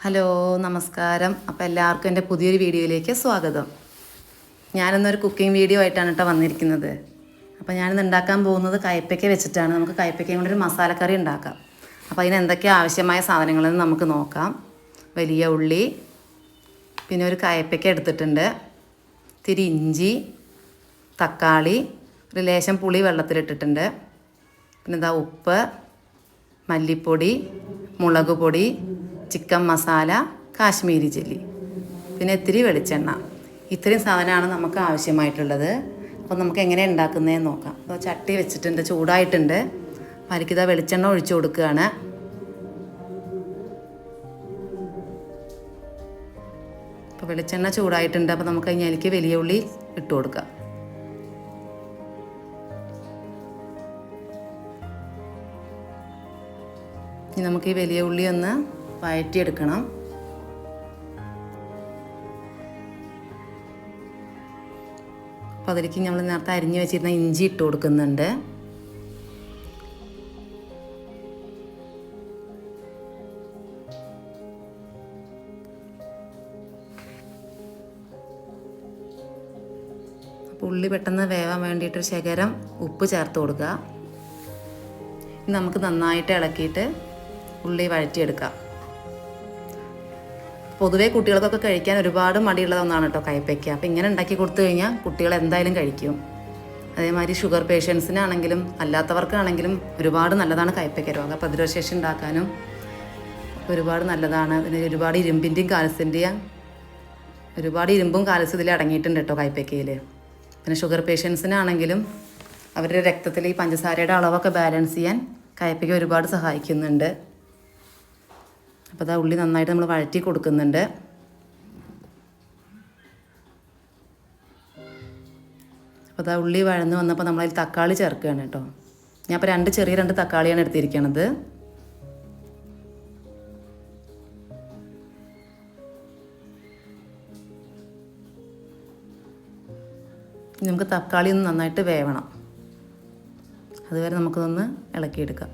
Hello നമസ്കാരം. അപ്പോൾ എല്ലാവർക്കും എൻ്റെ പുതിയൊരു വീഡിയോയിലേക്ക് സ്വാഗതം. ഞാനിന്നൊരു കുക്കിംഗ് വീഡിയോ ആയിട്ടാണ് കേട്ടോ വന്നിരിക്കുന്നത്. അപ്പോൾ ഞാനിന്ന് ഉണ്ടാക്കാൻ പോകുന്നത് കയ്പ്പയ്ക്ക വെച്ചിട്ടാണ്. നമുക്ക് കയ്പ്പയ്ക്കയും കൊണ്ടൊരു മസാലക്കറി ഉണ്ടാക്കാം. അപ്പോൾ അതിന് എന്തൊക്കെയാണ് ആവശ്യമായ സാധനങ്ങളെന്ന് നമുക്ക് നോക്കാം. വലിയ ഉള്ളി, പിന്നെ ഒരു കയ്പ്പയ്ക്ക എടുത്തിട്ടുണ്ട്, ഇത്തിരി ഇഞ്ചി, തക്കാളി, ഒരു ലേശം പുളി വെള്ളത്തിലിട്ടിട്ടുണ്ട്, പിന്നെ ഇതാ ഉപ്പ്, മല്ലിപ്പൊടി, മുളക് പൊടി, ചിക്കൻ മസാല, കാശ്മീരി ചില്ലി, പിന്നെ ഇത്തിരി വെളിച്ചെണ്ണ. ഇത്രയും സാധനമാണ് നമുക്ക് ആവശ്യമായിട്ടുള്ളത്. അപ്പോൾ നമുക്ക് എങ്ങനെ ഉണ്ടാക്കുന്നതെന്ന് നോക്കാം. അപ്പോൾ ചട്ടി വെച്ചിട്ടുണ്ട്, ചൂടായിട്ടുണ്ട്. അപ്പോൾ അതിലേക്കിതാ വെളിച്ചെണ്ണ ഒഴിച്ചു കൊടുക്കുകയാണ്. അപ്പോൾ വെളിച്ചെണ്ണ ചൂടായിട്ടുണ്ട്. അപ്പോൾ നമുക്ക് അതിലേക്ക് വലിയ ഉള്ളി ഇട്ട് കൊടുക്കാം. ഇനി നമുക്ക് ഈ വലിയ ഉള്ളി ഒന്ന് വഴറ്റിയെടുക്കണം. അപ്പോൾ അതിലേക്ക് നമ്മൾ നേരത്തെ അരിഞ്ഞു വെച്ചിരുന്ന ഇഞ്ചി ഇട്ട് കൊടുക്കുന്നുണ്ട്. അപ്പോൾ ഉള്ളി പെട്ടെന്ന് വേവാൻ വേണ്ടിയിട്ടൊരു ശകലം ഉപ്പ് ചേർത്ത് കൊടുക്കുക. ഇനി നമുക്ക് നന്നായിട്ട് ഇളക്കിയിട്ട് ഉള്ളി വഴറ്റിയെടുക്കാം. പൊതുവേ കുട്ടികൾക്കൊക്കെ കഴിക്കാൻ ഒരുപാട് മടിയുള്ള ഒന്നാണ് കേട്ടോ കയ്പ്പയ്ക്ക. അപ്പോൾ ഇങ്ങനെ ഉണ്ടാക്കി കൊടുത്തു കഴിഞ്ഞാൽ കുട്ടികൾ എന്തായാലും കഴിക്കും. അതേമാതിരി ഷുഗർ പേഷ്യൻസിനാണെങ്കിലും അല്ലാത്തവർക്കാണെങ്കിലും ഒരുപാട് നല്ലതാണ് കയ്പ്പയ്ക്ക. രോഗപ്രതിരോധശേഷി ഉണ്ടാക്കാനും ഒരുപാട് നല്ലതാണ്. അതിന് ഒരുപാട് ഇരുമ്പിൻ്റെയും കാൽസ്യൻ്റെയും ഒരുപാട് ഇരുമ്പും കാൽസ്യം ഇതിൽ അടങ്ങിയിട്ടുണ്ട് കേട്ടോ കയ്പ്പയ്ക്കയിൽ. പിന്നെ ഷുഗർ പേഷ്യൻസിനാണെങ്കിലും അവരുടെ രക്തത്തിൽ ഈ പഞ്ചസാരയുടെ അളവൊക്കെ ബാലൻസ് ചെയ്യാൻ കയ്പ്പയ്ക്ക ഒരുപാട് സഹായിക്കുന്നുണ്ട്. അപ്പോൾ അതാ ഉള്ളി നന്നായിട്ട് നമ്മൾ വഴറ്റി കൊടുക്കുന്നുണ്ട്. അപ്പോൾ അതാ ഉള്ളി വഴന്ന് വന്നപ്പോൾ നമ്മളതിൽ തക്കാളി ചേർക്കുകയാണ് കേട്ടോ. ഞാൻ അപ്പോൾ ചെറിയ രണ്ട് തക്കാളിയാണ് എടുത്തിരിക്കണത്. നമുക്ക് തക്കാളി ഒന്ന് നന്നായിട്ട് വേവണം. അതുവരെ നമുക്കൊന്ന് ഇളക്കിയെടുക്കാം.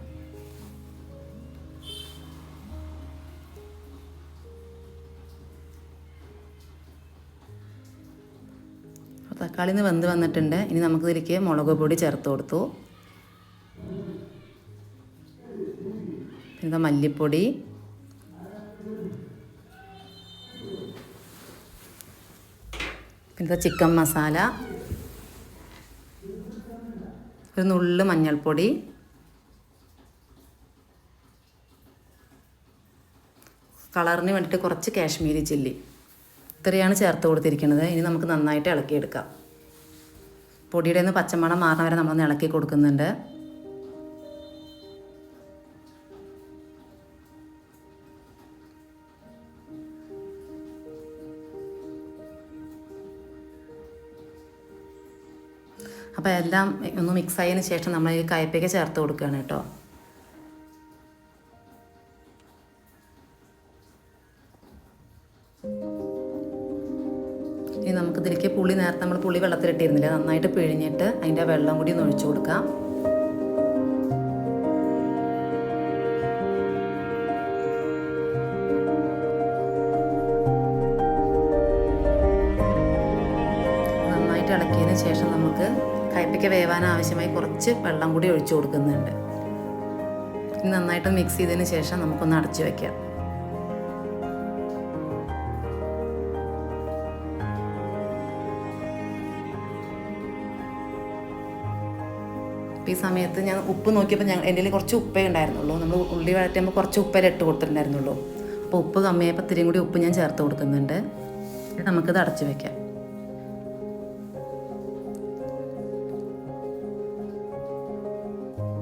തക്കാളി നിന്ന് വെന്ത് വന്നിട്ടുണ്ട്. ഇനി നമുക്കിതിലേക്ക് മുളക് പൊടി ചേർത്ത് കൊടുത്തു, പിന്നെ മല്ലിപ്പൊടി, പിന്നെ ചിക്കൻ മസാല, ഒരു നുള്ള് മഞ്ഞൾപ്പൊടി, കളറിന് വേണ്ടിയിട്ട് കുറച്ച് കാശ്മീരി ചില്ലി, ഇത്രയാണ് ചേർത്ത് കൊടുത്തിരിക്കുന്നത്. ഇനി നമുക്ക് നന്നായിട്ട് ഇളക്കിയെടുക്കാം. പൊടിയുടെ നിന്ന് പച്ചമണം മാറണ വരെ നമ്മളൊന്ന് ഇളക്കി കൊടുക്കുന്നുണ്ട്. അപ്പോൾ എല്ലാം ഒന്ന് മിക്സ് ആയതിന് ശേഷം നമ്മൾ ഈ കയ്പ്പയ്ക്ക ചേർത്ത് കൊടുക്കുകയാണ് കേട്ടോ. ഇനി നമുക്കിതിലേക്ക് പുളി നേരത്തെ നമ്മൾ പുളി വെള്ളത്തിലിട്ടിരുന്നില്ല, നന്നായിട്ട് പിഴിഞ്ഞിട്ട് അതിൻ്റെ വെള്ളം കൂടി ഒന്ന് ഒഴിച്ചു കൊടുക്കാം. നന്നായിട്ട് ഇളക്കിയതിന് ശേഷം നമുക്ക് കയ്പ്പയ്ക്ക വേവാൻ ആവശ്യമായി കുറച്ച് വെള്ളം കൂടി ഒഴിച്ചു കൊടുക്കുന്നുണ്ട്. ഇനി നന്നായിട്ട് മിക്സ് ചെയ്തതിന് ശേഷം നമുക്കൊന്ന് അടച്ചു വയ്ക്കാം. ഈ സമയത്ത് ഞാൻ ഉപ്പ് നോക്കിയപ്പോൾ എൻ്റെ കയ്യിൽ കുറച്ച് ഉപ്പേ ഉണ്ടായിരുന്നുള്ളൂ. നമ്മൾ ഉള്ളി വഴറ്റുമ്പോൾ കുറച്ച് ഉപ്പേ ഇട്ട് കൊടുത്തിട്ടുണ്ടായിരുന്നുള്ളൂ. അപ്പോൾ ഉപ്പ് കമ്മിയായപ്പോൾ ഇത്തിരിയും കൂടി ഉപ്പ് ഞാൻ ചേർത്ത് കൊടുക്കുന്നുണ്ട്. നമുക്കിത് അടച്ചു വയ്ക്കാം.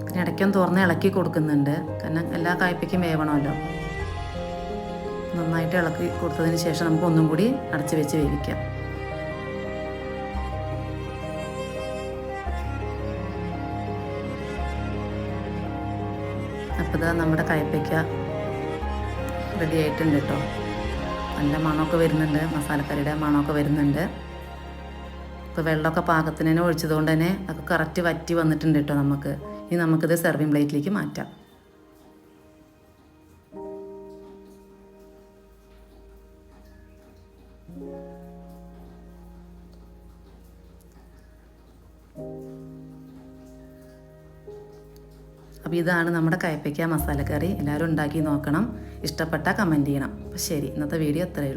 പിന്നെ ഇടയ്ക്കൊന്ന് തുറന്ന് ഇളക്കി കൊടുക്കുന്നുണ്ട്, കാരണം എല്ലാ കയ്പ്പയ്ക്കും വേവണമല്ലോ. നന്നായിട്ട് ഇളക്കി കൊടുത്തതിന് ശേഷം നമുക്ക് ഒന്നും കൂടി അടച്ചു വെച്ച് വേവിക്കാം. അപ്പോൾ ഇതാ നമ്മുടെ കയ്പ്പയ്ക്ക റെഡി ആയിട്ടുണ്ട് കേട്ടോ. നല്ല മണമൊക്കെ വരുന്നുണ്ട്, മസാലക്കറിയുടെ മണമൊക്കെ വരുന്നുണ്ട്. ഇപ്പോൾ വെള്ളമൊക്കെ പാകത്തിന് തന്നെ ഒഴിച്ചതുകൊണ്ട് തന്നെ അതൊക്കെ കറക്റ്റ് വറ്റി വന്നിട്ടുണ്ട് കേട്ടോ. ഇനി നമുക്കിത് സെർവിങ് പ്ലേറ്റിലേക്ക് മാറ്റാം. അപ്പോൾ ഇതാണ് നമ്മുടെ കയ്പ്പയ്ക്ക മസാലക്കറി. എല്ലാവരും ഉണ്ടാക്കി നോക്കണം. ഇഷ്ടപ്പെട്ടാൽ കമൻറ്റ് ചെയ്യണം. അപ്പോൾ ശരി, ഇന്നത്തെ വീഡിയോ ഇത്രയേ ഉള്ളൂ.